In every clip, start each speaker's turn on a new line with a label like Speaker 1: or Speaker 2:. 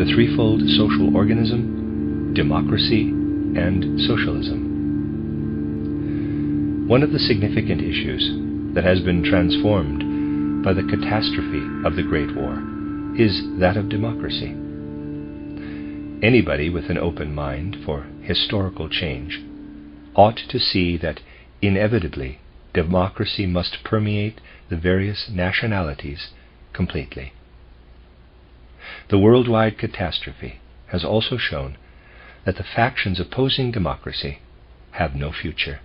Speaker 1: the threefold social organism, democracy, and socialism. One of the significant issues that has been transformed by the catastrophe of the Great War is that of democracy. Anybody with an open mind for historical change ought to see that inevitably democracy must permeate the various nationalities completely. The worldwide catastrophe has also shown that the factions opposing democracy have no future.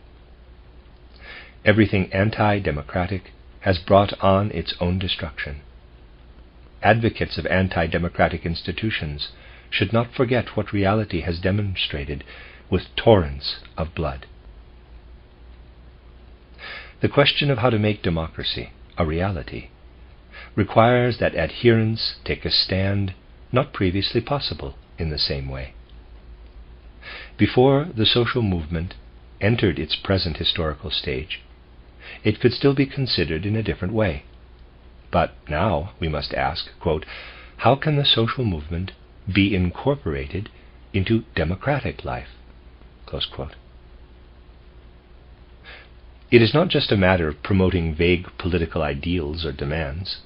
Speaker 1: Everything anti-democratic has brought on its own destruction. Advocates of anti-democratic institutions should not forget what reality has demonstrated with torrents of blood. The question of how to make democracy a reality requires that adherents take a stand not previously possible in the same way. Before the social movement entered its present historical stage, it could still be considered in a different way. But now we must ask, quote, how can the social movement be incorporated into democratic life? Close quote. It is not just a matter of promoting vague political ideals or demands,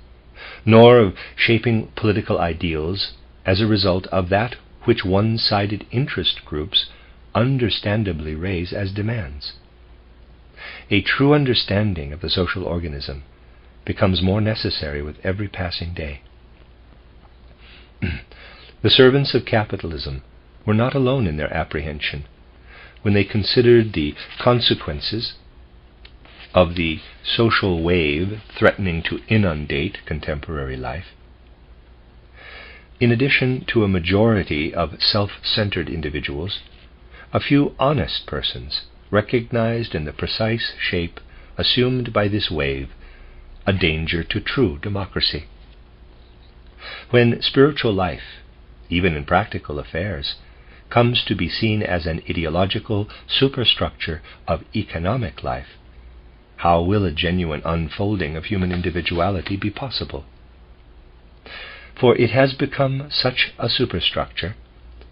Speaker 1: nor of shaping political ideals as a result of that which one-sided interest groups understandably raise as demands. A true understanding of the social organism becomes more necessary with every passing day. The servants of capitalism were not alone in their apprehension when they considered the consequences of the social wave threatening to inundate contemporary life. In addition to a majority of self-centered individuals, a few honest persons recognized in the precise shape assumed by this wave a danger to true democracy. When spiritual life, even in practical affairs, comes to be seen as an ideological superstructure of economic life, how will a genuine unfolding of human individuality be possible? For it has become such a superstructure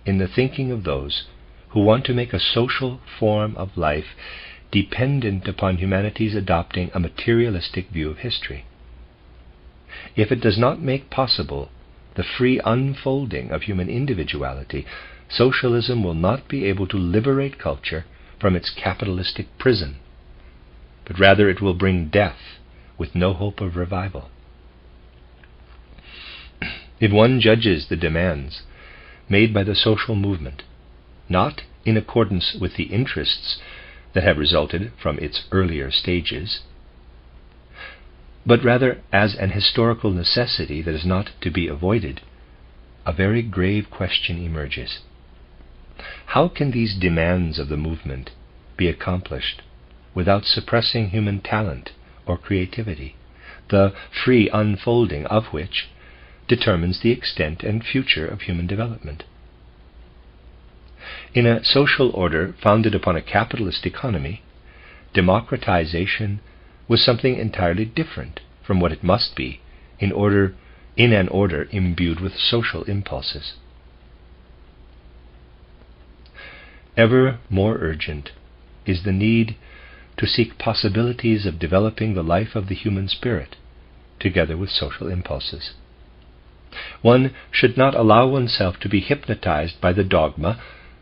Speaker 1: in the thinking of those who want to make a social form of life dependent upon humanity's adopting a materialistic view of history. If it does not make possible the free unfolding of human individuality, socialism will not be able to liberate culture from its capitalistic prison, but rather it will bring death with no hope of revival. If one judges the demands made by the social movement not in accordance with the interests that have resulted from its earlier stages, but rather as an historical necessity that is not to be avoided, a very grave question emerges. How can these demands of the movement be accomplished without suppressing human talent or creativity, the free unfolding of which determines the extent and future of human development? In a social order founded upon a capitalist economy, democratization was something entirely different from what it must be in an order imbued with social impulses. Ever more urgent is the need to seek possibilities of developing the life of the human spirit together with social impulses. One should not allow oneself to be hypnotized by the dogma,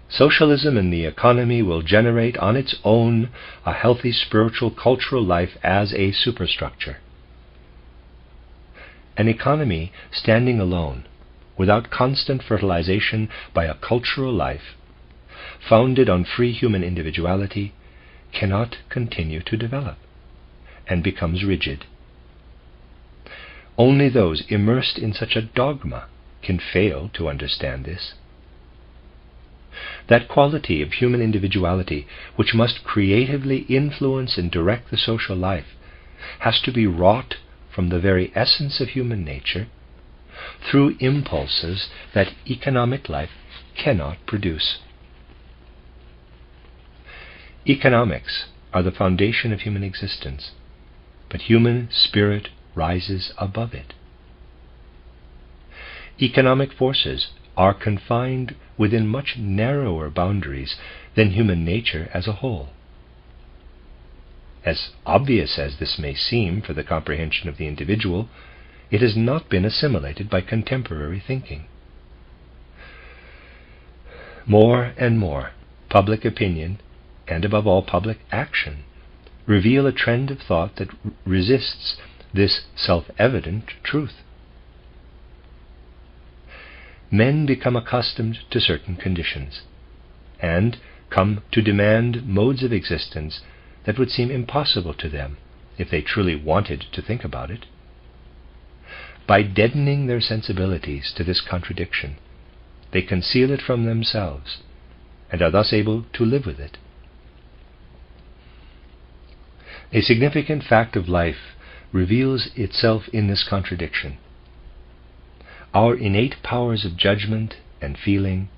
Speaker 1: socialism in the economy will generate on its own a healthy spiritual cultural life as a superstructure. An economy standing alone, without constant fertilization by a cultural life, founded on free human individuality, cannot continue to develop, and becomes rigid. Only those immersed in such a dogma can fail to understand this. That quality of human individuality which must creatively influence and direct the social life has to be wrought from the very essence of human nature through impulses that economic life cannot produce. Economics are the foundation of human existence, but human spirit rises above it. Economic forces are confined within much narrower boundaries than human nature as a whole. As obvious as this may seem for the comprehension of the individual, it has not been assimilated by contemporary thinking. More and more, public opinion, and above all public action, reveal a trend of thought that resists this self-evident truth. Men become accustomed to certain conditions, and come to demand modes of existence that would seem impossible to them if they truly wanted to think about it. By deadening their sensibilities to this contradiction, they conceal it from themselves, and are thus able to live with it. A significant fact of life reveals itself in this contradiction. Our innate powers of judgment and feeling,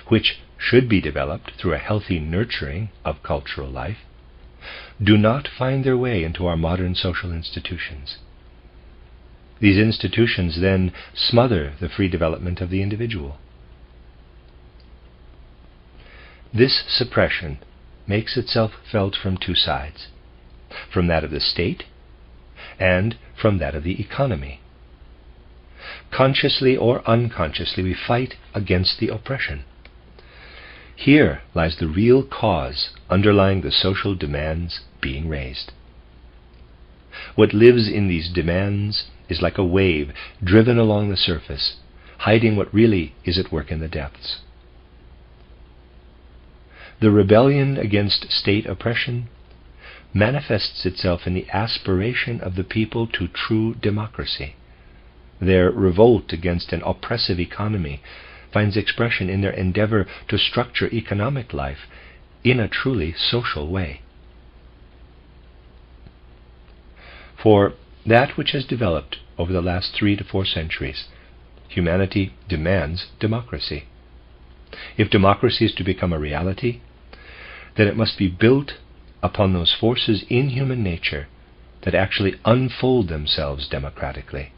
Speaker 1: which should be developed through a healthy nurturing of cultural life, do not find their way into our modern social institutions. These institutions then smother the free development of the individual. This suppression makes itself felt from two sides, from that of the state and from that of the economy. Consciously or unconsciously, we fight against the oppression. Here lies the real cause underlying the social demands being raised. What lives in these demands is like a wave driven along the surface, hiding what really is at work in the depths. The rebellion against state oppression manifests itself in the aspiration of the people to true democracy. Their revolt against an oppressive economy finds expression in their endeavor to structure economic life in a truly social way. For that which has developed over the last 3 to 4 centuries, humanity demands democracy. If democracy is to become a reality, then it must be built upon those forces in human nature that actually unfold themselves democratically.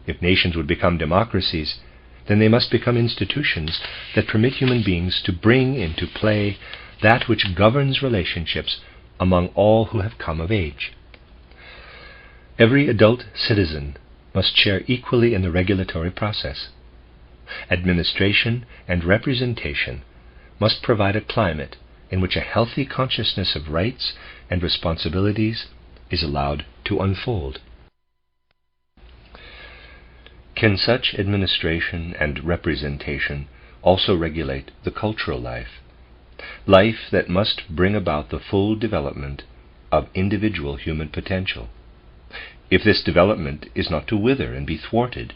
Speaker 1: If nations would become democracies, then they must become institutions that permit human beings to bring into play that which governs relationships among all who have come of age. Every adult citizen must share equally in the regulatory process. Administration and representation must provide a climate in which a healthy consciousness of rights and responsibilities is allowed to unfold. Can such administration and representation also regulate the cultural life that must bring about the full development of individual human potential, if this development is not to wither and be thwarted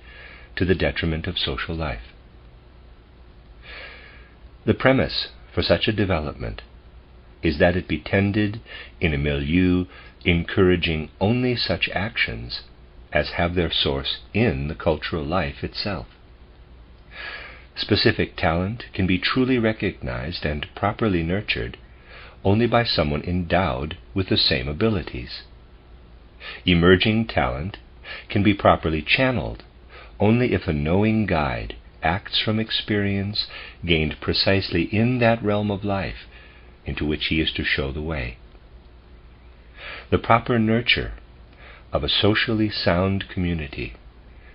Speaker 1: to the detriment of social life? The premise for such a development is that it be tended in a milieu encouraging only such actions as have their source in the cultural life itself. Specific talent can be truly recognized and properly nurtured only by someone endowed with the same abilities. Emerging talent can be properly channeled only if a knowing guide acts from experience gained precisely in that realm of life into which he is to show the way. The proper nurture of a socially sound community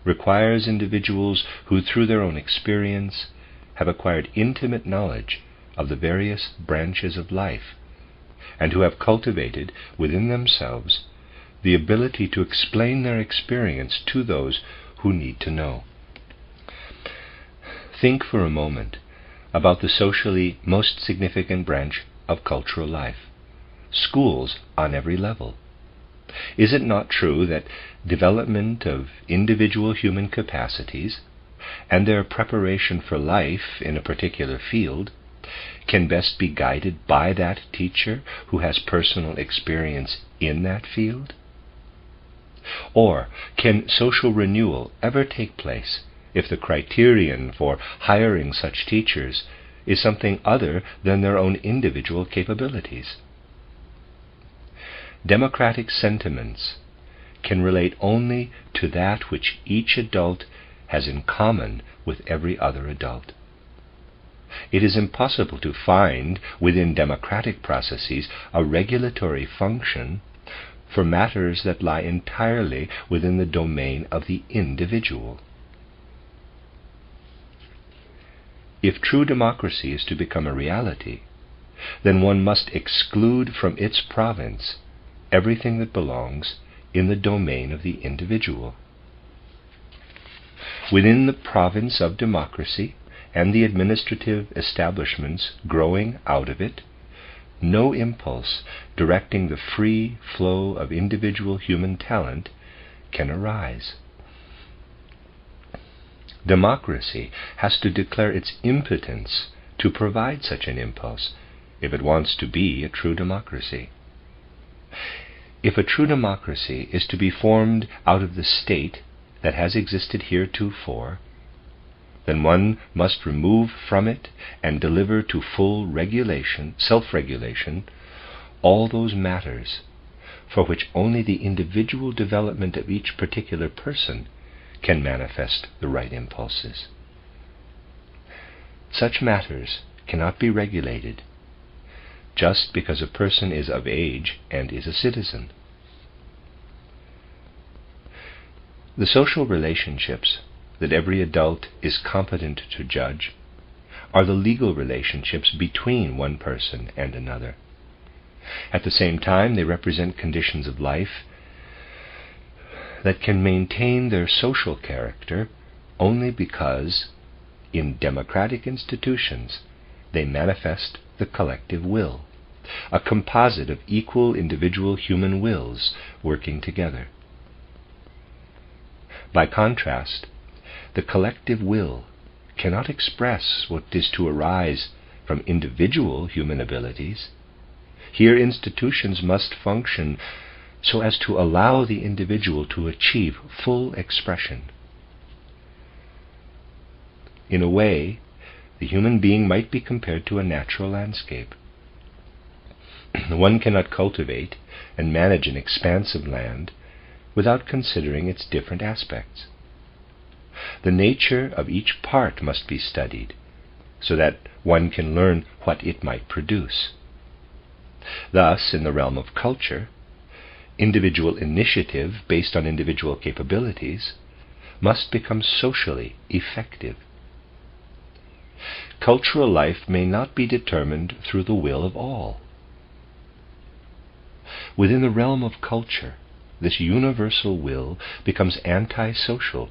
Speaker 1: requires individuals who, through their own experience, have acquired intimate knowledge of the various branches of life, and who have cultivated within themselves the ability to explain their experience to those who need to know. Think for a moment about the socially most significant branch of cultural life, schools on every level. Is it not true that development of individual human capacities and their preparation for life in a particular field can best be guided by that teacher who has personal experience in that field? Or can social renewal ever take place if the criterion for hiring such teachers is something other than their own individual capabilities? Democratic sentiments can relate only to that which each adult has in common with every other adult. It is impossible to find within democratic processes a regulatory function for matters that lie entirely within the domain of the individual. If true democracy is to become a reality, then one must exclude from its province everything that belongs in the domain of the individual. Within the province of democracy and the administrative establishments growing out of it, no impulse directing the free flow of individual human talent can arise. Democracy has to declare its impotence to provide such an impulse if it wants to be a true democracy. If a true democracy is to be formed out of the state that has existed heretofore, then one must remove from it and deliver to full regulation, self-regulation, all those matters for which only the individual development of each particular person can manifest the right impulses. Such matters cannot be regulated just because a person is of age and is a citizen. The social relationships that every adult is competent to judge are the legal relationships between one person and another. At the same time, they represent conditions of life that can maintain their social character only because, in democratic institutions, they manifest the collective will, a composite of equal individual human wills working together. By contrast, the collective will cannot express what is to arise from individual human abilities. Here institutions must function so as to allow the individual to achieve full expression. In a way, the human being might be compared to a natural landscape. One cannot cultivate and manage an expanse of land without considering its different aspects. The nature of each part must be studied so that one can learn what it might produce. Thus, in the realm of culture, individual initiative based on individual capabilities must become socially effective. Cultural life may not be determined through the will of all. Within the realm of culture, this universal will becomes antisocial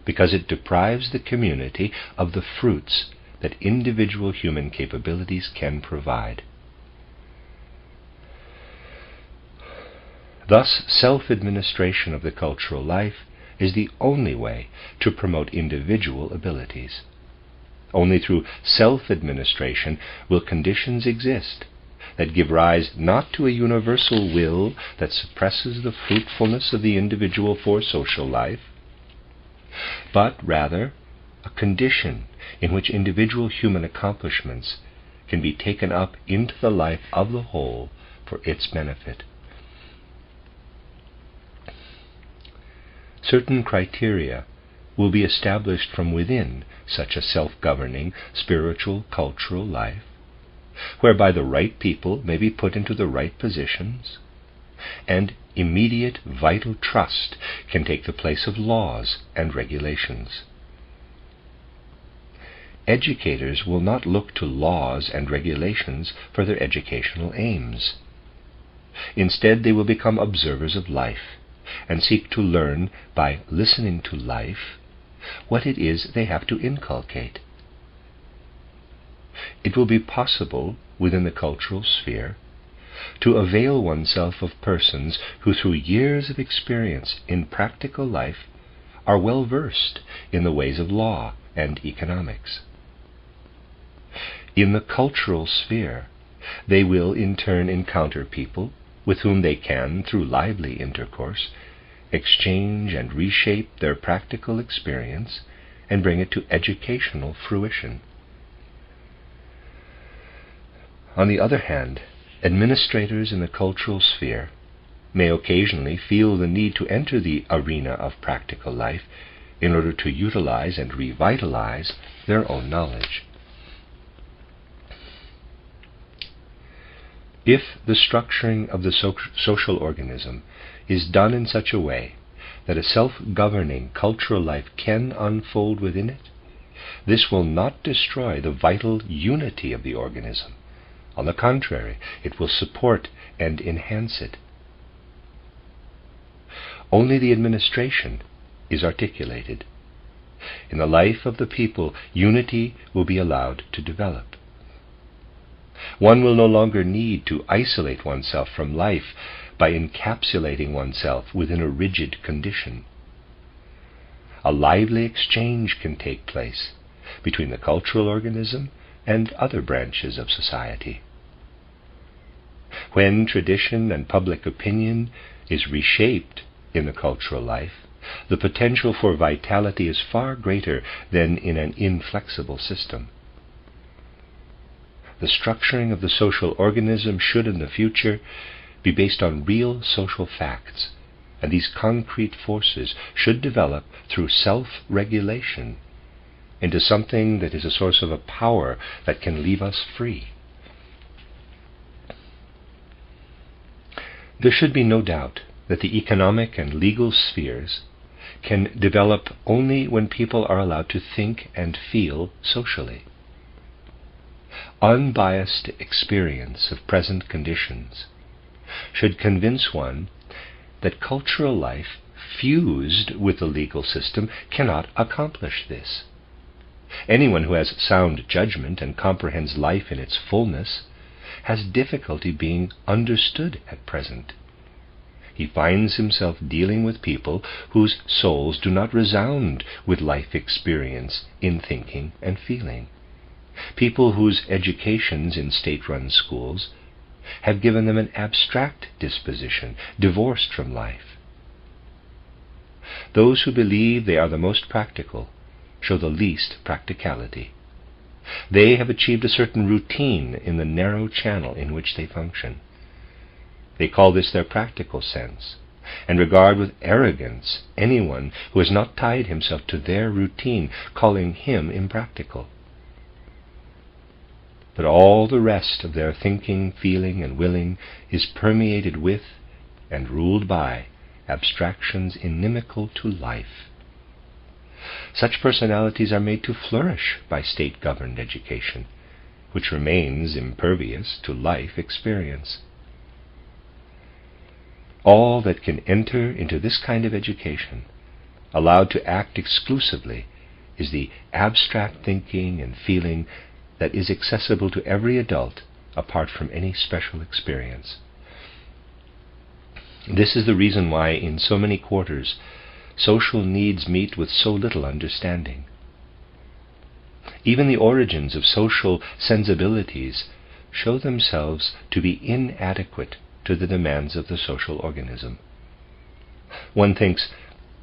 Speaker 1: because it deprives the community of the fruits that individual human capabilities can provide. Thus, self-administration of the cultural life is the only way to promote individual abilities. Only through self-administration will conditions exist that give rise not to a universal will that suppresses the fruitfulness of the individual for social life, but rather a condition in which individual human accomplishments can be taken up into the life of the whole for its benefit. Certain criteria will be established from within such a self-governing spiritual cultural life, whereby the right people may be put into the right positions, and immediate vital trust can take the place of laws and regulations. Educators will not look to laws and regulations for their educational aims. Instead, they will become observers of life and seek to learn by listening to life what it is they have to inculcate. It will be possible within the cultural sphere to avail oneself of persons who through years of experience in practical life are well versed in the ways of law and economics. In the cultural sphere, they will in turn encounter people with whom they can, through lively intercourse, exchange and reshape their practical experience and bring it to educational fruition. On the other hand, administrators in the cultural sphere may occasionally feel the need to enter the arena of practical life in order to utilize and revitalize their own knowledge. If the structuring of the social organism is done in such a way that a self-governing cultural life can unfold within it, this will not destroy the vital unity of the organism. On the contrary, it will support and enhance it. Only the administration is articulated. In the life of the people, unity will be allowed to develop. One will no longer need to isolate oneself from life by encapsulating oneself within a rigid condition. A lively exchange can take place between the cultural organism and other branches of society. When tradition and public opinion is reshaped in the cultural life, the potential for vitality is far greater than in an inflexible system. The structuring of the social organism should in the future be based on real social facts, and these concrete forces should develop through self-regulation into something that is a source of a power that can leave us free. There should be no doubt that the economic and legal spheres can develop only when people are allowed to think and feel socially. Unbiased experience of present conditions should convince one that cultural life fused with the legal system cannot accomplish this. Anyone who has sound judgment and comprehends life in its fullness has difficulty being understood at present. He finds himself dealing with people whose souls do not resound with life experience in thinking and feeling. People whose educations in state-run schools have given them an abstract disposition, divorced from life. Those who believe they are the most practical show the least practicality. They have achieved a certain routine in the narrow channel in which they function. They call this their practical sense, and regard with arrogance anyone who has not tied himself to their routine, calling him impractical. But all the rest of their thinking, feeling, and willing is permeated with and ruled by abstractions inimical to life. Such personalities are made to flourish by state-governed education, which remains impervious to life experience. All that can enter into this kind of education, allowed to act exclusively, is the abstract thinking and feeling that is accessible to every adult apart from any special experience. This is the reason why in so many quarters social needs meet with so little understanding. Even the origins of social sensibilities show themselves to be inadequate to the demands of the social organism. One thinks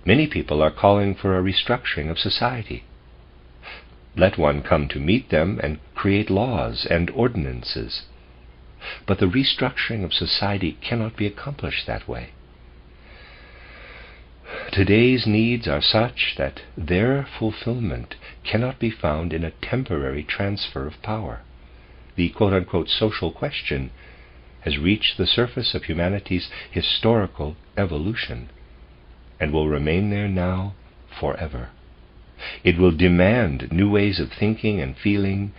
Speaker 1: many people are calling for a restructuring of society. Let one come to meet them and create laws and ordinances. But the restructuring of society cannot be accomplished that way. Today's needs are such that their fulfillment cannot be found in a temporary transfer of power. The quote-unquote social question has reached the surface of humanity's historical evolution and will remain there now forever. It will demand new ways of thinking and feeling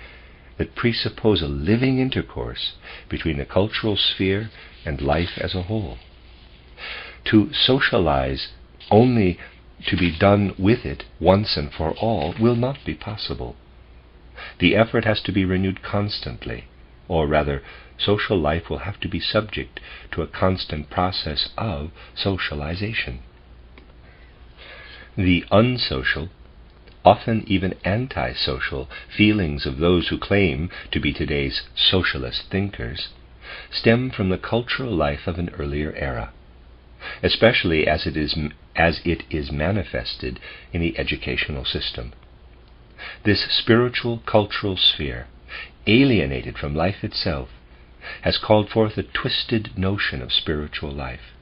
Speaker 1: that presuppose a living intercourse between the cultural sphere and life as a whole. To socialize only to be done with it once and for all will not be possible. The effort has to be renewed constantly, or rather, social life will have to be subject to a constant process of socialization. The unsocial, often even antisocial, feelings of those who claim to be today's socialist thinkers stem from the cultural life of an earlier era, especially as it is manifested in the educational system. This spiritual cultural sphere, alienated from life itself, has called forth a twisted notion of spiritual life.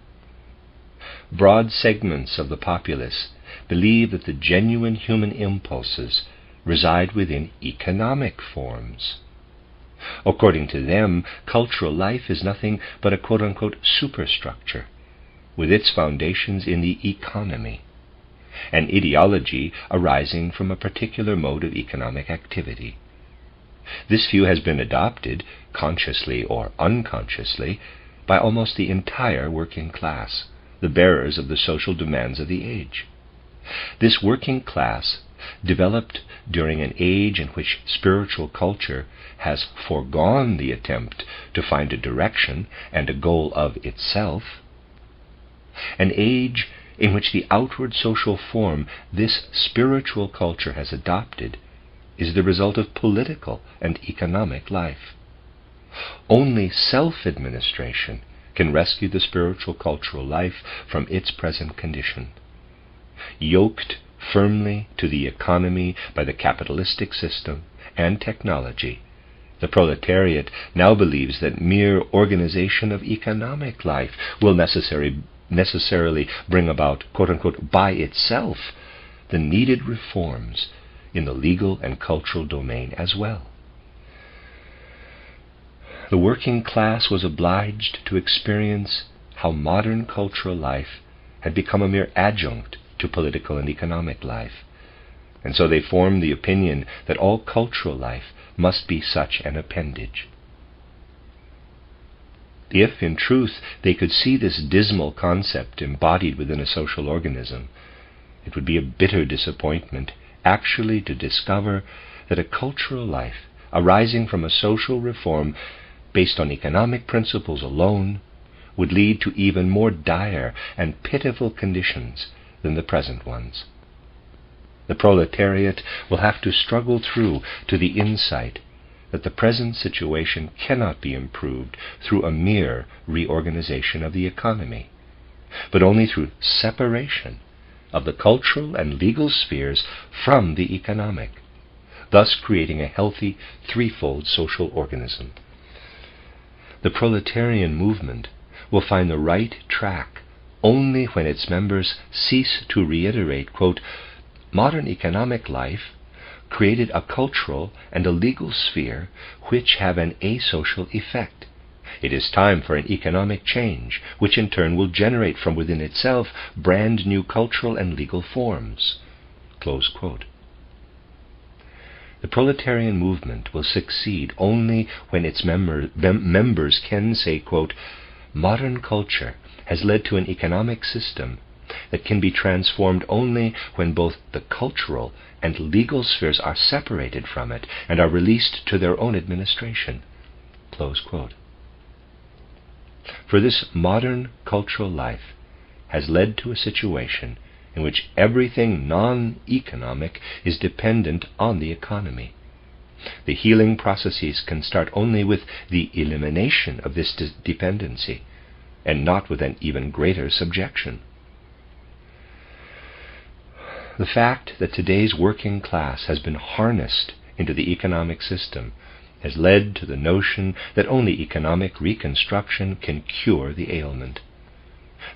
Speaker 1: Broad segments of the populace believe that the genuine human impulses reside within economic forms. According to them, cultural life is nothing but a quote-unquote superstructure, with its foundations in the economy, an ideology arising from a particular mode of economic activity. This view has been adopted, consciously or unconsciously, by almost the entire working class, the bearers of the social demands of the age. This working class, developed during an age in which spiritual culture has foregone the attempt to find a direction and a goal of itself, an age in which the outward social form this spiritual culture has adopted is the result of political and economic life. Only self-administration can rescue the spiritual cultural life from its present condition. Yoked firmly to the economy by the capitalistic system and technology, the proletariat now believes that mere organization of economic life will necessarily bring about, quote-unquote, by itself, the needed reforms in the legal and cultural domain as well. The working class was obliged to experience how modern cultural life had become a mere adjunct to political and economic life, and so they formed the opinion that all cultural life must be such an appendage. If, in truth, they could see this dismal concept embodied within a social organism, it would be a bitter disappointment actually to discover that a cultural life arising from a social reform based on economic principles alone would lead to even more dire and pitiful conditions than the present ones. The proletariat will have to struggle through to the insight that the present situation cannot be improved through a mere reorganization of the economy, but only through separation of the cultural and legal spheres from the economic, thus creating a healthy threefold social organism. The proletarian movement will find the right track only when its members cease to reiterate, quote, modern economic life created a cultural and a legal sphere which have an asocial effect. It is time for an economic change, which in turn will generate from within itself brand new cultural and legal forms. Close quote. The proletarian movement will succeed only when its members can say, quote, modern culture has led to an economic system that can be transformed only when both the cultural and legal spheres are separated from it and are released to their own administration. Close quote. For this modern cultural life has led to a situation in which everything non-economic is dependent on the economy. The healing processes can start only with the elimination of this dependency, and not with an even greater subjection. The fact that today's working class has been harnessed into the economic system has led to the notion that only economic reconstruction can cure the ailment.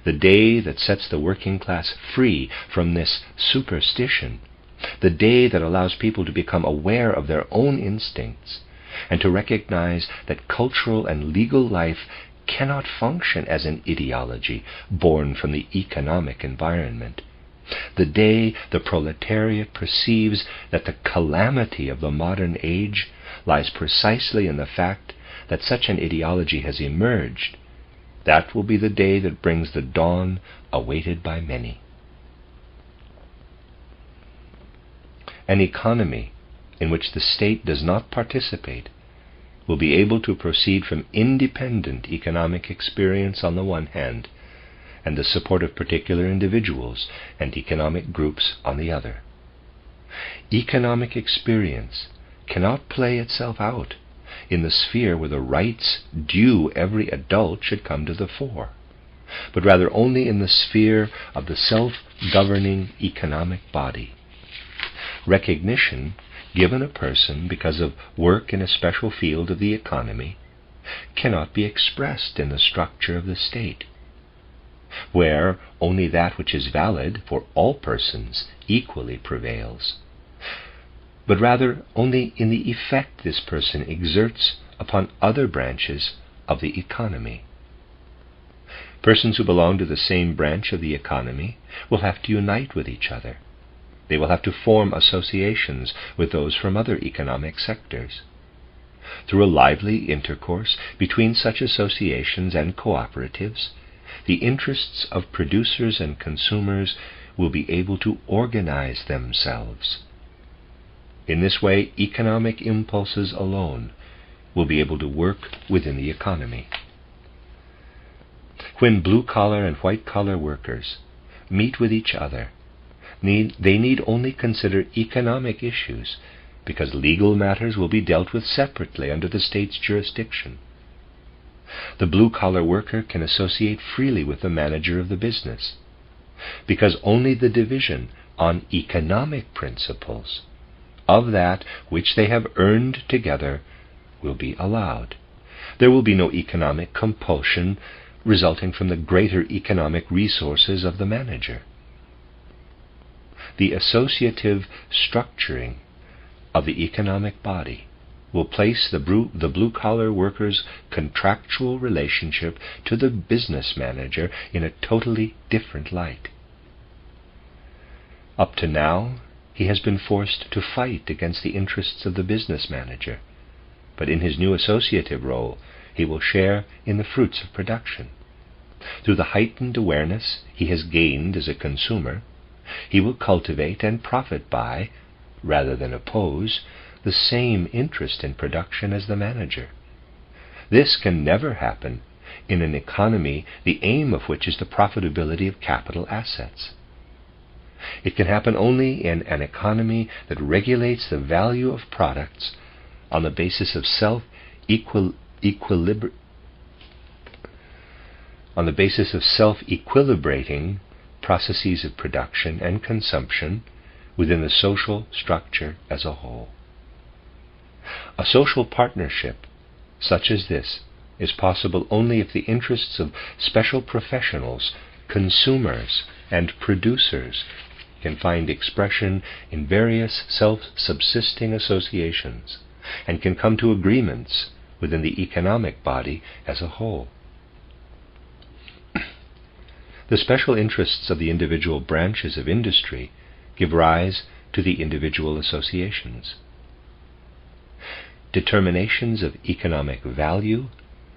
Speaker 1: The day that sets the working class free from this superstition, the day that allows people to become aware of their own instincts and to recognize that cultural and legal life cannot function as an ideology born from the economic environment, the day the proletariat perceives that the calamity of the modern age lies precisely in the fact that such an ideology has emerged, that will be the day that brings the dawn awaited by many. An economy in which the state does not participate will be able to proceed from independent economic experience on the one hand, and the support of particular individuals and economic groups on the other. Economic experience cannot play itself out in the sphere where the rights due every adult should come to the fore, but rather only in the sphere of the self-governing economic body. Recognition given a person because of work in a special field of the economy cannot be expressed in the structure of the state. where only that which is valid for all persons equally prevails, but rather only in the effect this person exerts upon other branches of the economy. Persons who belong to the same branch of the economy will have to unite with each other. They will have to form associations with those from other economic sectors. Through a lively intercourse between such associations and cooperatives, the interests of producers and consumers will be able to organize themselves. In this way, economic impulses alone will be able to work within the economy. When blue-collar and white-collar workers meet with each other, they need only consider economic issues, because legal matters will be dealt with separately under the state's jurisdiction. The blue-collar worker can associate freely with the manager of the business, because only the division on economic principles of that which they have earned together will be allowed. There will be no economic compulsion resulting from the greater economic resources of the manager. The associative structuring of the economic body will place the blue-collar worker's contractual relationship to the business manager in a totally different light. Up to now, he has been forced to fight against the interests of the business manager, but in his new associative role, he will share in the fruits of production. Through the heightened awareness he has gained as a consumer, he will cultivate and profit by, rather than oppose, the same interest in production as the manager. This can never happen in an economy the aim of which is the profitability of capital assets. It can happen only in an economy that regulates the value of products on the basis of self-equilibrating processes of production and consumption within the social structure as a whole. A social partnership such as this is possible only if the interests of special professionals, consumers, and producers can find expression in various self-subsisting associations and can come to agreements within the economic body as a whole. The special interests of the individual branches of industry give rise to the individual associations. Determinations of economic value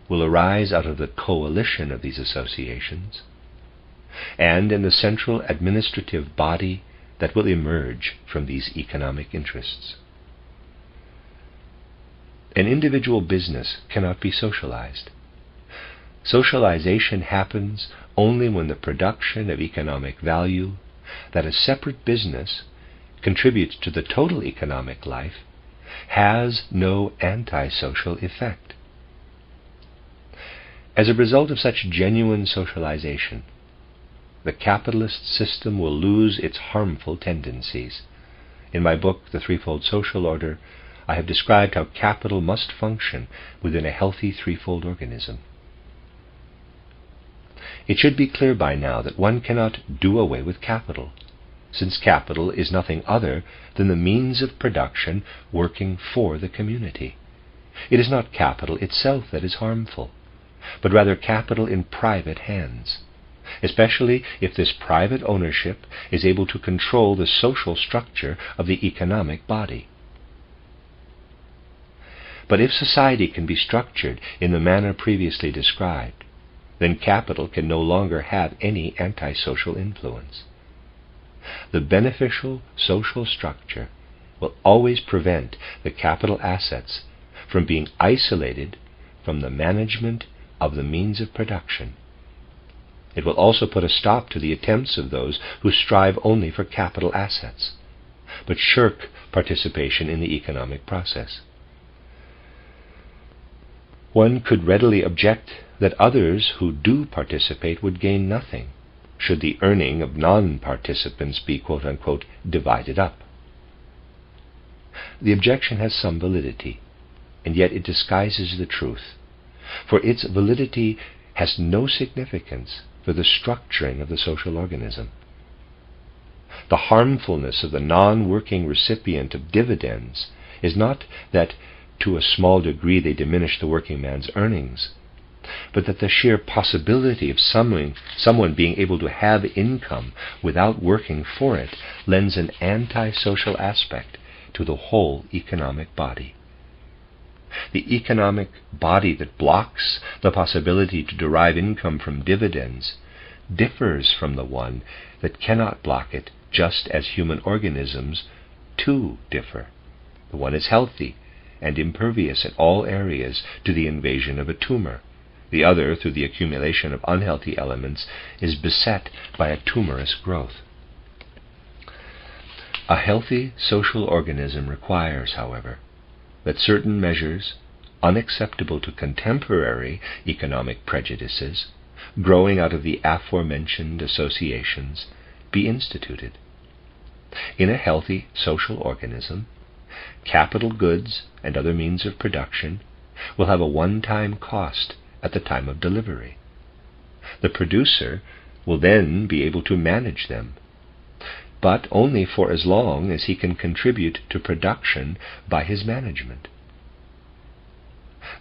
Speaker 1: will arise out of the coalition of these associations, and in the central administrative body that will emerge from these economic interests. An individual business cannot be socialized. Socialization happens only when the production of economic value that a separate business contributes to the total economic life has no antisocial effect. As a result of such genuine socialization, the capitalist system will lose its harmful tendencies. In my book, The Threefold Social Order, I have described how capital must function within a healthy threefold organism. It should be clear by now that one cannot do away with capital, since capital is nothing other than the means of production working for the community. It is not capital itself that is harmful, but rather capital in private hands, especially if this private ownership is able to control the social structure of the economic body. But if society can be structured in the manner previously described, then capital can no longer have any antisocial influence. The beneficial social structure will always prevent the capital assets from being isolated from the management of the means of production. It will also put a stop to the attempts of those who strive only for capital assets, but shirk participation in the economic process. One could readily object that others who do participate would gain nothing should the earning of non-participants be quote-unquote divided up. The objection has some validity, and yet it disguises the truth, for its validity has no significance for the structuring of the social organism. The harmfulness of the non-working recipient of dividends is not that to a small degree they diminish the working man's earnings, but that the sheer possibility of someone being able to have income without working for it lends an anti-social aspect to the whole economic body. The economic body that blocks the possibility to derive income from dividends differs from the one that cannot block it, just as human organisms too differ. The one is healthy and impervious at all areas to the invasion of a tumor. The other, through the accumulation of unhealthy elements, is beset by a tumorous growth. A healthy social organism requires, however, that certain measures, unacceptable to contemporary economic prejudices, growing out of the aforementioned associations, be instituted. In a healthy social organism, capital goods and other means of production will have a one-time cost at the time of delivery. The producer will then be able to manage them, but only for as long as he can contribute to production by his management.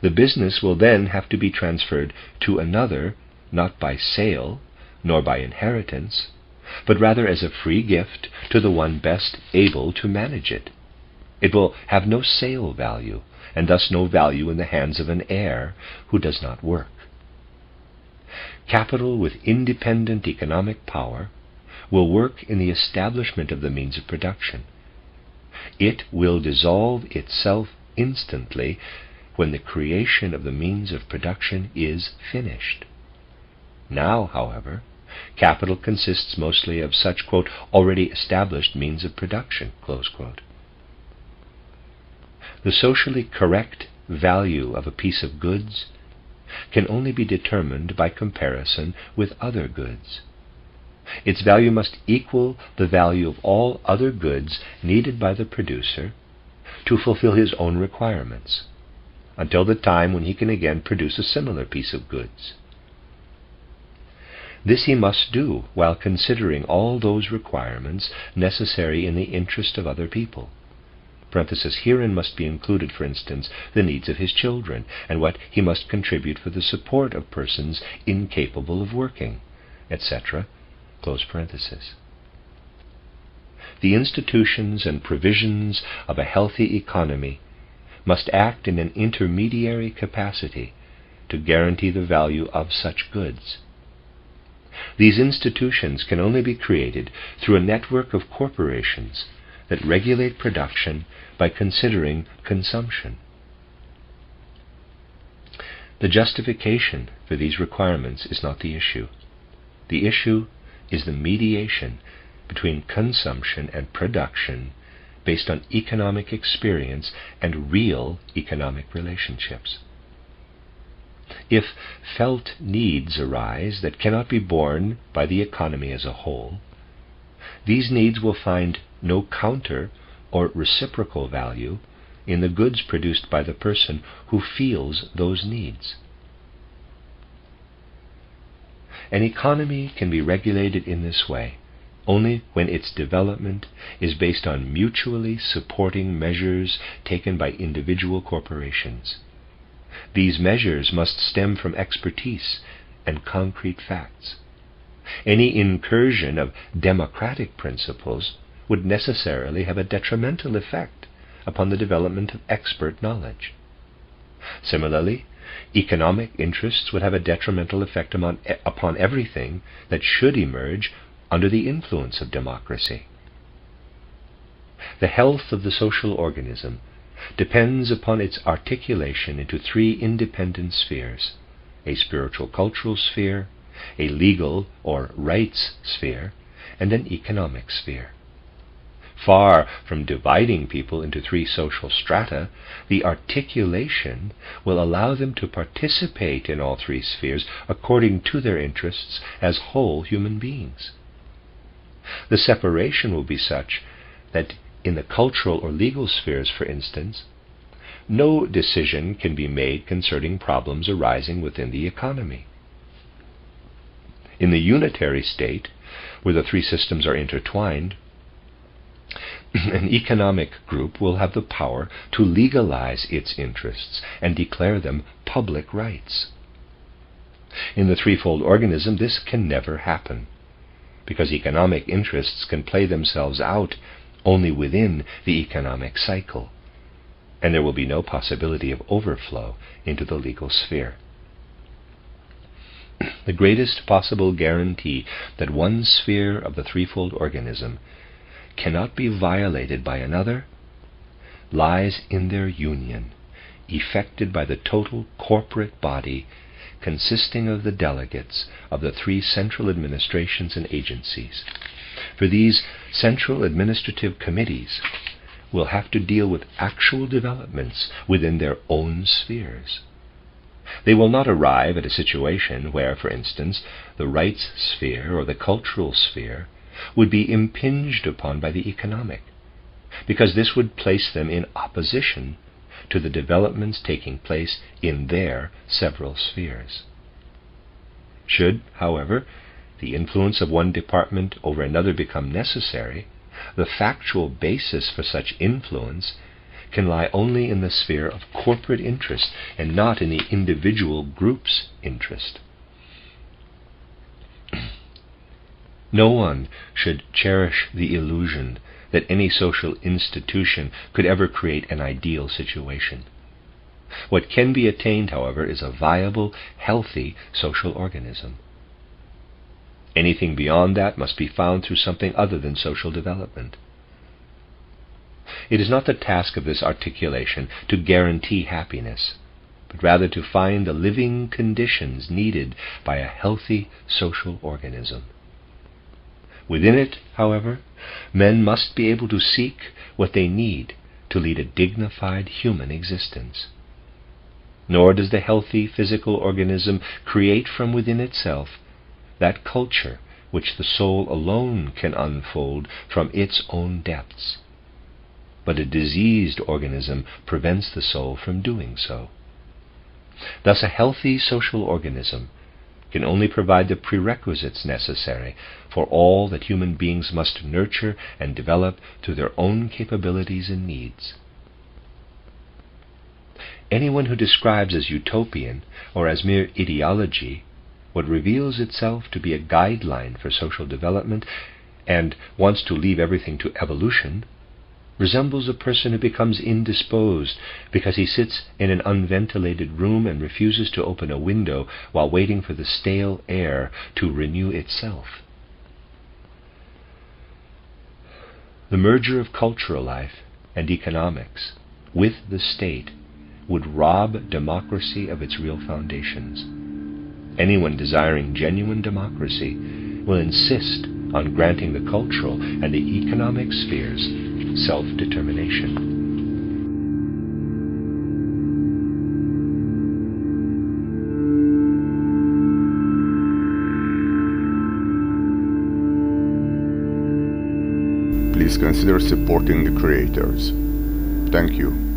Speaker 1: The business will then have to be transferred to another, not by sale, nor by inheritance, but rather as a free gift to the one best able to manage it. It will have no sale value, and thus no value in the hands of an heir who does not work. Capital with independent economic power will work in the establishment of the means of production. It will dissolve itself instantly when the creation of the means of production is finished. Now, however, capital consists mostly of such, quote, already established means of production, close quote. The socially correct value of a piece of goods can only be determined by comparison with other goods. Its value must equal the value of all other goods needed by the producer to fulfill his own requirements, until the time when he can again produce a similar piece of goods. This he must do while considering all those requirements necessary in the interest of other people. Herein must be included, for instance, the needs of his children, and what he must contribute for the support of persons incapable of working, etc. The institutions and provisions of a healthy economy must act in an intermediary capacity to guarantee the value of such goods. These institutions can only be created through a network of corporations that regulate production by considering consumption. The justification for these requirements is not the issue. The issue is the mediation between consumption and production based on economic experience and real economic relationships. If felt needs arise that cannot be borne by the economy as a whole, these needs will find no counter or reciprocal value in the goods produced by the person who feels those needs. An economy can be regulated in this way only when its development is based on mutually supporting measures taken by individual corporations. These measures must stem from expertise and concrete facts. Any incursion of democratic principles would necessarily have a detrimental effect upon the development of expert knowledge. Similarly, economic interests would have a detrimental effect upon everything that should emerge under the influence of democracy. The health of the social organism depends upon its articulation into three independent spheres: a spiritual-cultural sphere, a legal or rights sphere, and an economic sphere. Far from dividing people into three social strata, the articulation will allow them to participate in all three spheres according to their interests as whole human beings. The separation will be such that in the cultural or legal spheres, for instance, no decision can be made concerning problems arising within the economy. In the unitary state, where the three systems are intertwined, an economic group will have the power to legalize its interests and declare them public rights. In the threefold organism, this can never happen, because economic interests can play themselves out only within the economic cycle, and there will be no possibility of overflow into the legal sphere. The greatest possible guarantee that one sphere of the threefold organism cannot be violated by another lies in their union, effected by the total corporate body consisting of the delegates of the three central administrations and agencies. For these central administrative committees will have to deal with actual developments within their own spheres. They will not arrive at a situation where, for instance, the rights sphere or the cultural sphere would be impinged upon by the economic, because this would place them in opposition to the developments taking place in their several spheres. Should, however, the influence of one department over another become necessary, the factual basis for such influence can lie only in the sphere of corporate interest and not in the individual group's interest. No one should cherish the illusion that any social institution could ever create an ideal situation. What can be attained, however, is a viable, healthy social organism. Anything beyond that must be found through something other than social development. It is not the task of this articulation to guarantee happiness, but rather to find the living conditions needed by a healthy social organism. Within it, however, men must be able to seek what they need to lead a dignified human existence. Nor does the healthy physical organism create from within itself that culture which the soul alone can unfold from its own depths. But a diseased organism prevents the soul from doing so. Thus, a healthy social organism can only provide the prerequisites necessary for all that human beings must nurture and develop through their own capabilities and needs. Anyone who describes as utopian or as mere ideology what reveals itself to be a guideline for social development and wants to leave everything to evolution resembles a person who becomes indisposed because he sits in an unventilated room and refuses to open a window while waiting for the stale air to renew itself. The merger of cultural life and economics with the state would rob democracy of its real foundations. Anyone desiring genuine democracy will insist on granting the cultural and the economic spheres self-determination.
Speaker 2: Please consider supporting the creators. Thank you.